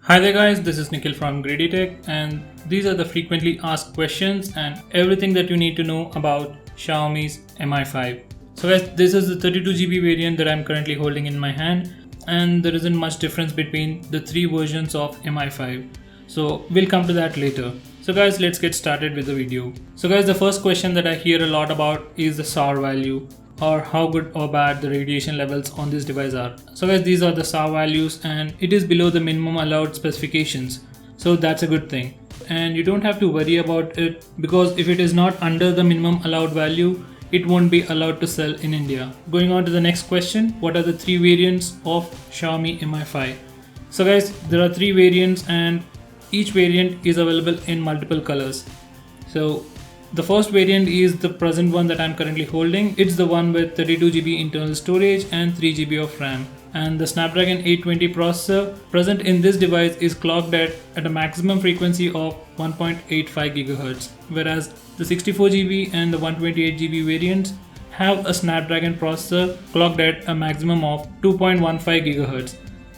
Hi there guys, this is Nikhil from GreedyTech and these are the frequently asked questions and everything that you need to know about Xiaomi's Mi5. So guys, this is the 32GB variant that I'm currently holding in my hand and there isn't much difference between the three versions of Mi5. So we'll come to that later. So guys, let's get started with the video. So guys, the first question that I hear a lot about is the SAR value, or how good or bad the radiation levels on this device are. So guys, these are the SAR values and it is below the minimum allowed specifications. So that's a good thing. And you don't have to worry about it because if it is not under the minimum allowed value, it won't be allowed to sell in India. Going on to the next question, what are the three variants of Xiaomi Mi5? So guys, there are three variants and each variant is available in multiple colors. So the first variant is the present one that I'm currently holding. It's the one with 32GB internal storage and 3GB of RAM. And the Snapdragon 820 processor present in this device is clocked at a maximum frequency of 1.85 GHz, whereas the 64GB and the 128GB variants have a Snapdragon processor clocked at a maximum of 2.15 GHz.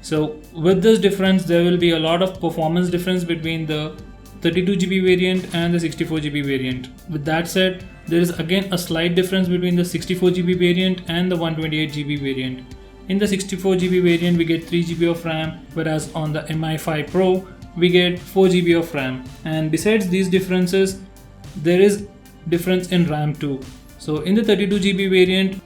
So with this difference, there will be a lot of performance difference between the 32GB variant and the 64GB variant. With that said, there is again a slight difference between the 64GB variant and the 128GB variant. In the 64GB variant we get 3GB of RAM, whereas on the Mi5 Pro we get 4GB of RAM. And besides these differences, there is difference in RAM too. So in the 32GB variant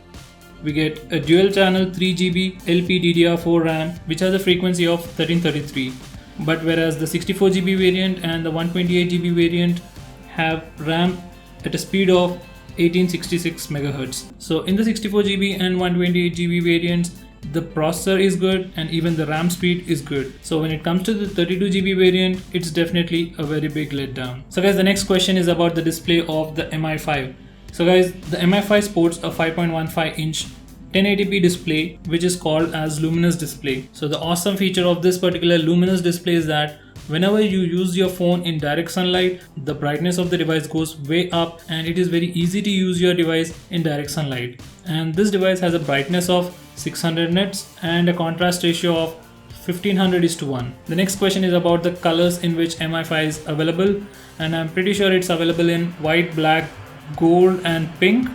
we get a dual channel 3GB LPDDR4 RAM which has a frequency of 1333. But whereas the 64GB variant and the 128GB variant have RAM at a speed of 1866 MHz. So in the 64GB and 128GB variants, the processor is good and even the RAM speed is good. So when it comes to the 32GB variant, it's definitely a very big letdown. So guys, the next question is about the display of the Mi5. So guys, the Mi5 sports a 5.15 inch 1080p display which is called as luminous display. So the awesome feature of this particular luminous display is that whenever you use your phone in direct sunlight, the brightness of the device goes way up and it is very easy to use your device in direct sunlight. And this device has a brightness of 600 nits and a contrast ratio of 1500:1. The next question is about the colors in which Mi5 is available, and I'm pretty sure it's available in white, black, gold and pink.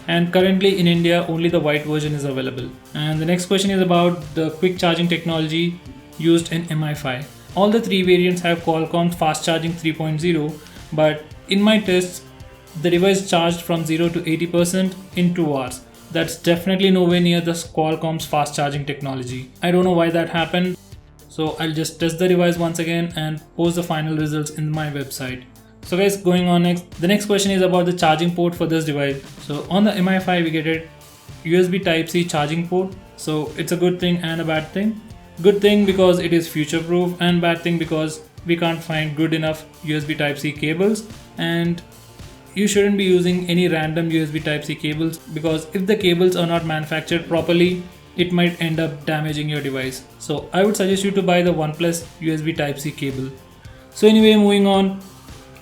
And currently in India only the white version is available. And the next question is about the quick charging technology used in Mi5. All the three variants have Qualcomm fast charging 3.0, but in my tests the device charged from 0 to 80% in 2 hours. That's definitely nowhere near the Qualcomm's fast charging technology. I don't know why that happened, so I'll just test the device once again and post the final results in my website. So guys, going on next, the next question is about the charging port for this device. So on the Mi5 we get a USB Type-C charging port. So it's a good thing and a bad thing. Good thing because it is future proof, and bad thing because we can't find good enough USB Type-C cables, and you shouldn't be using any random USB Type-C cables because if the cables are not manufactured properly, it might end up damaging your device. So I would suggest you to buy the OnePlus USB Type-C cable. So anyway, moving on.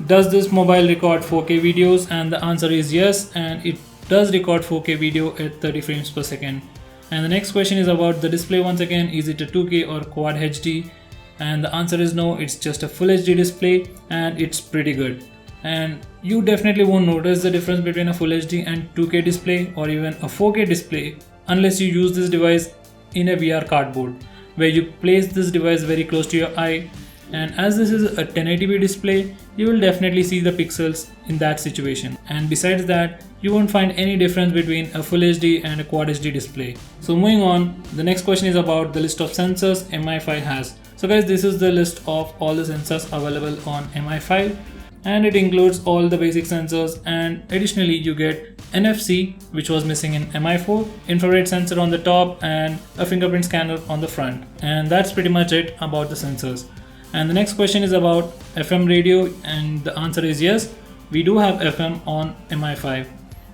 Does this mobile record 4K videos? And the answer is yes, and it does record 4K video at 30 frames per second. And the next question is about the display once again. Is it a 2K or Quad HD? And the answer is no, it's just a Full HD display and it's pretty good. And you definitely won't notice the difference between a Full HD and 2K display or even a 4K display unless you use this device in a VR cardboard where you place this device very close to your eye. And as this is a 1080p display, you will definitely see the pixels in that situation. And besides that, you won't find any difference between a Full HD and a Quad HD display. So moving on, the next question is about the list of sensors Mi5 has. So guys, this is the list of all the sensors available on Mi5, and it includes all the basic sensors, and additionally you get NFC, which was missing in Mi4, infrared sensor on the top and a fingerprint scanner on the front. And that's pretty much it about the sensors. And the next question is about FM radio, and the answer is yes, we do have FM on Mi5.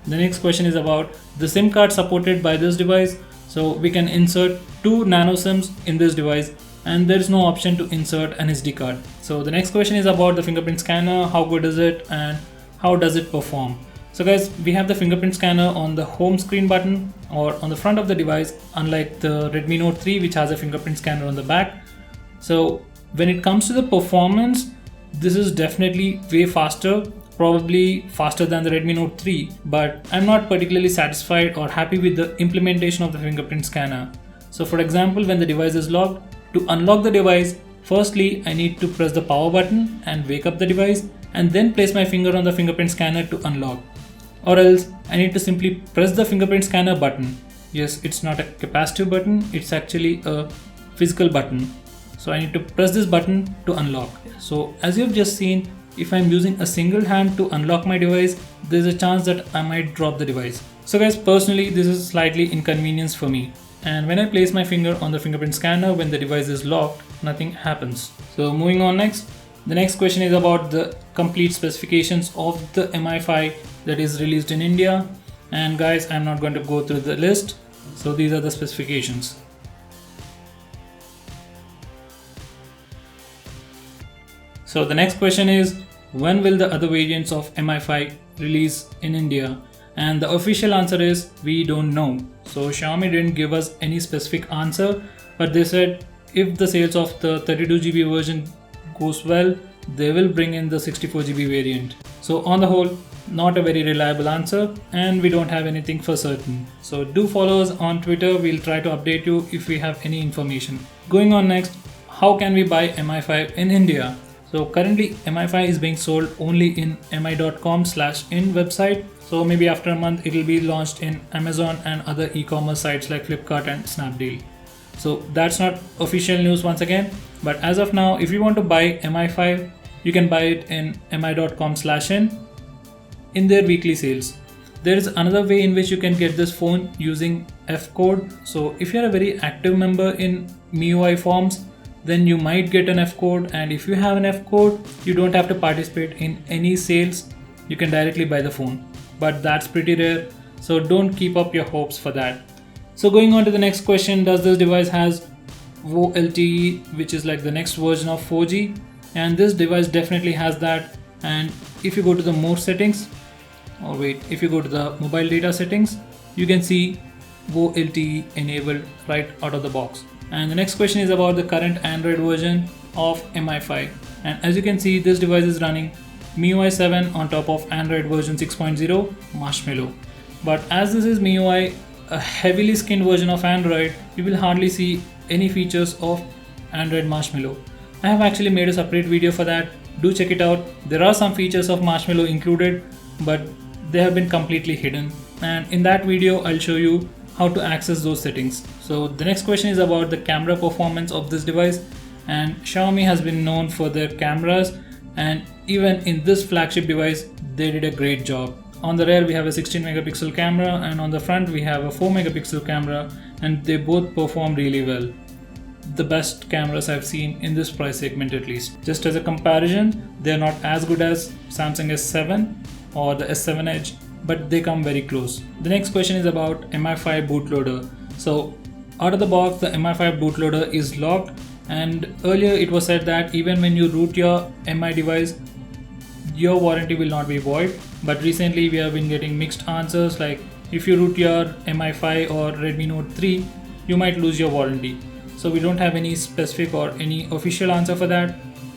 The next question is about the SIM card supported by this device. So we can insert 2 nano SIMs in this device and there is no option to insert an SD card. So the next question is about the fingerprint scanner, how good is it and how does it perform. So guys, we have the fingerprint scanner on the home screen button or on the front of the device, unlike the Redmi Note 3 which has a fingerprint scanner on the back. So when it comes to the performance, this is definitely way faster, probably faster than the Redmi Note 3, but I'm not particularly satisfied or happy with the implementation of the fingerprint scanner. So for example, when the device is locked, to unlock the device, firstly I need to press the power button and wake up the device and then place my finger on the fingerprint scanner to unlock. Or else I need to simply press the fingerprint scanner button. Yes, it's not a capacitive button, it's actually a physical button. So I need to press this button to unlock. So as you've just seen, if I'm using a single hand to unlock my device, there's a chance that I might drop the device. So guys, personally this is slightly inconvenience for me. And when I place my finger on the fingerprint scanner when the device is locked, nothing happens. So moving on next. The next question is about the complete specifications of the Mi5 that is released in India. And guys, I'm not going to go through the list. So these are the specifications. So the next question is, when will the other variants of Mi5 release in India? And the official answer is, we don't know. So Xiaomi didn't give us any specific answer, but they said if the sales of the 32GB version goes well, they will bring in the 64GB variant. So on the whole, not a very reliable answer, and we don't have anything for certain. So do follow us on Twitter, we'll try to update you if we have any information. Going on next, how can we buy Mi5 in India? So currently Mi5 is being sold only in mi.com/in website. So maybe after a month it will be launched in Amazon and other e-commerce sites like Flipkart and Snapdeal. So that's not official news once again, but as of now, if you want to buy Mi5, you can buy it in mi.com/in in their weekly sales. There is another way in which you can get this phone using F code. So if you're a very active member in MIUI forums, then you might get an F code, and if you have an F code, you don't have to participate in any sales. You can directly buy the phone, but that's pretty rare, so don't keep up your hopes for that. So going on to the next question, does this device has VoLTE, which is like the next version of 4G? And this device definitely has that. And if you go to the more settings, if you go to the mobile data settings, you can see VoLTE enabled right out of the box. And the next question is about the current Android version of Mi5. And as you can see, this device is running MIUI 7 on top of Android version 6.0 Marshmallow. But as this is MIUI, a heavily skinned version of Android, you will hardly see any features of Android Marshmallow. I have actually made a separate video for that. Do check it out. There are some features of Marshmallow included, but they have been completely hidden. And in that video, I'll show you how to access those settings. So the next question is about the camera performance of this device, and Xiaomi has been known for their cameras, and even in this flagship device they did a great job. On the rear we have a 16 megapixel camera, and on the front we have a 4 megapixel camera, and they both perform really well. The best cameras I've seen in this price segment at least. Just as a comparison, they're not as good as Samsung S7 or the S7 Edge, but they come very close. The next question is about Mi5 Bootloader. So out of the box, the Mi5 Bootloader is locked, and earlier it was said that even when you root your Mi device, your warranty will not be void. But recently we have been getting mixed answers, like if you root your Mi5 or Redmi Note 3, you might lose your warranty. So we don't have any specific or any official answer for that.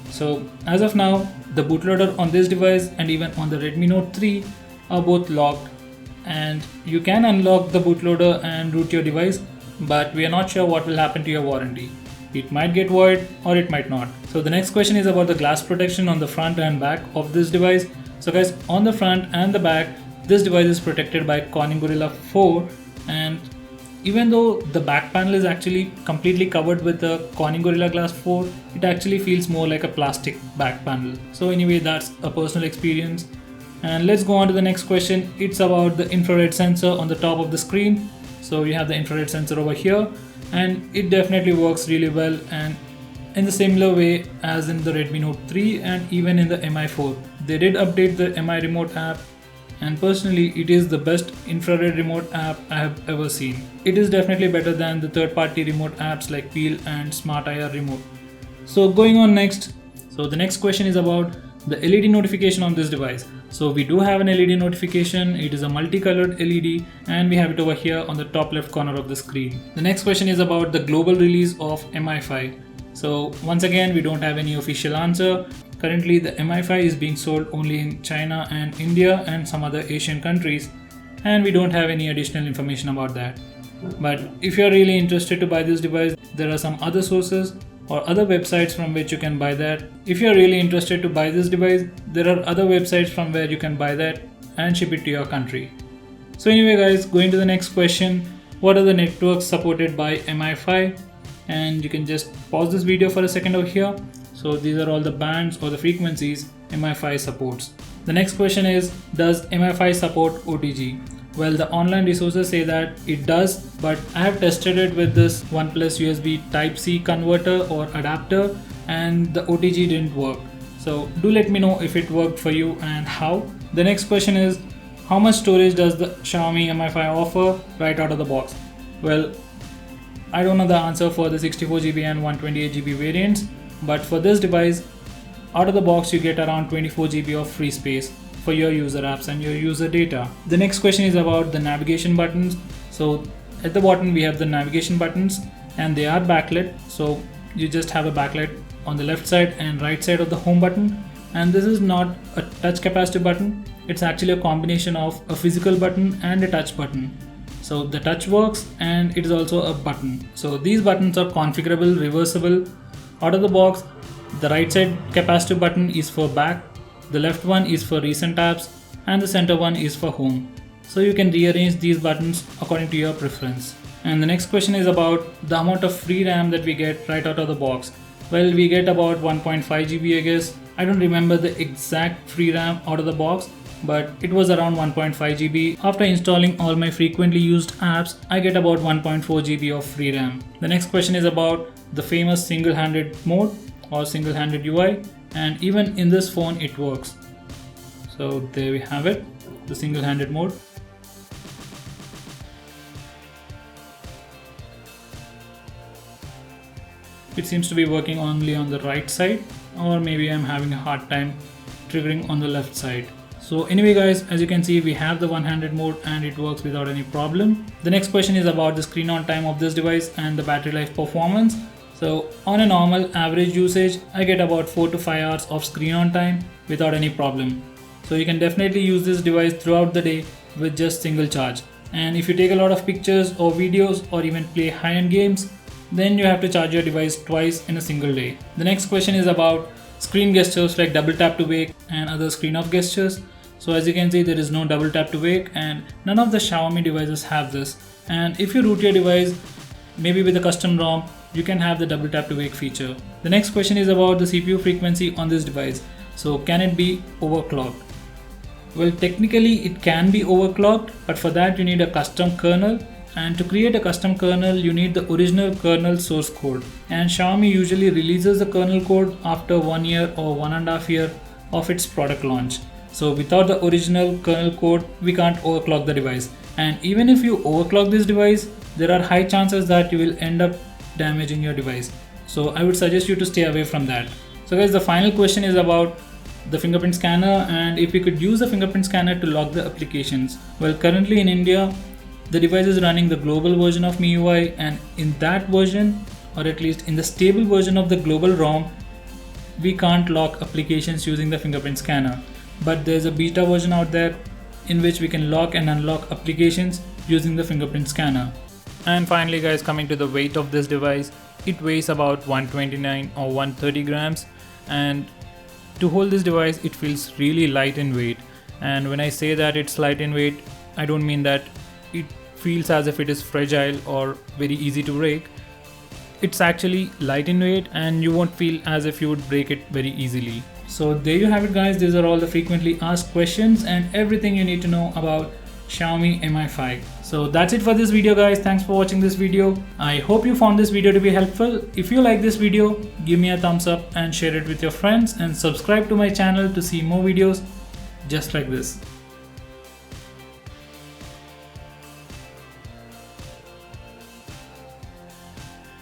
So as of now, the bootloader on this device and even on the Redmi Note 3 are both locked, and you can unlock the bootloader and root your device, but we are not sure what will happen to your warranty. It might get void or it might not. So the next question is about the glass protection on the front and back of this device. So guys, on the front and the back, this device is protected by Corning Gorilla 4, and even though the back panel is actually completely covered with the Corning Gorilla Glass 4, it actually feels more like a plastic back panel. So anyway, that's a personal experience. And let's go on to the next question. It's about the infrared sensor on the top of the screen. So you have the infrared sensor over here, and it definitely works really well, and in the similar way as in the Redmi Note 3 and even in the Mi4. They did update the Mi remote app, and personally it is the best infrared remote app I have ever seen. It is definitely better than the third-party remote apps like Peel and Smart IR Remote. So going on next, so the next question is about the LED notification on this device. So we do have an LED notification. It is a multicolored LED, and we have it over here on the top left corner of the screen. The next question is about the global release of Mi5. So once again, we don't have any official answer. Currently the Mi5 is being sold only in China and India and some other Asian countries, and we don't have any additional information about that. But if you're really interested to buy this device, there are some other sources or other websites from which you can buy that. If you're really interested to buy this device, there are other websites from where you can buy that and ship it to your country. So anyway guys, going to the next question, what are the networks supported by Mi5? And you can just pause this video for a second over here. So these are all the bands or the frequencies Mi5 supports. The next question is, does Mi5 support OTG? Well, the online resources say that it does, but I have tested it with this OnePlus USB Type-C converter or adapter, and the OTG didn't work. So do let me know if it worked for you and how. The next question is, how much storage does the Xiaomi Mi5 offer right out of the box? Well, I don't know the answer for the 64GB and 128GB variants, but for this device, out of the box you get around 24GB of free space for your user apps and your user data. The next question is about the navigation buttons. So at the bottom we have the navigation buttons and they are backlit. So you just have a backlight on the left side and right side of the home button. And this is not a touch capacitive button. It's actually a combination of a physical button and a touch button. So the touch works and it is also a button. So these buttons are configurable, reversible. Out of the box, the right side capacitive button is for back, the left one is for recent apps, and the center one is for home. So you can rearrange these buttons according to your preference. And the next question is about the amount of free RAM that we get right out of the box. Well, we get about 1.5GB I guess. I don't remember the exact free RAM out of the box, but it was around 1.5GB. After installing all my frequently used apps, I get about 1.4GB of free RAM. The next question is about the famous single-handed mode or single-handed UI, and even in this phone it works. So there we have it, the single-handed mode. It seems to be working only on the right side, or maybe I'm having a hard time triggering on the left side. So anyway guys, as you can see, we have the one-handed mode and it works without any problem. The next question is about the screen on time of this device and the battery life performance. So on a normal average usage, I get about 4 to 5 hours of screen on time without any problem. So you can definitely use this device throughout the day with just single charge. And if you take a lot of pictures or videos or even play high-end games, then you have to charge your device twice in a single day. The next question is about screen gestures like double tap to wake and other screen off gestures. So as you can see, there is no double tap to wake and none of the Xiaomi devices have this. And if you root your device, maybe with a custom ROM, you can have the double tap to wake feature. The next question is about the CPU frequency on this device. So can it be overclocked? Well, technically it can be overclocked, but for that you need a custom kernel. And to create a custom kernel, you need the original kernel source code. And Xiaomi usually releases the kernel code after 1 year or 1.5 years of its product launch. So without the original kernel code, we can't overclock the device. And even if you overclock this device, there are high chances that you will end up damaging your device. So I would suggest you to stay away from that. So guys, the final question is about the fingerprint scanner and if we could use the fingerprint scanner to lock the applications. Well, currently in India, the device is running the global version of MIUI, and in that version, or at least in the stable version of the global ROM, we can't lock applications using the fingerprint scanner. But there's a beta version out there in which we can lock and unlock applications using the fingerprint scanner. And finally guys, coming to the weight of this device, it weighs about 129 or 130 grams, and to hold this device it feels really light in weight. And when I say that it's light in weight, I don't mean that it feels as if it is fragile or very easy to break. It's actually light in weight and you won't feel as if you would break it very easily. So there you have it guys, these are all the frequently asked questions and everything you need to know about Xiaomi Mi5. So that's it for this video guys, thanks for watching this video. I hope you found this video to be helpful. If you like this video, give me a thumbs up and share it with your friends and subscribe to my channel to see more videos just like this.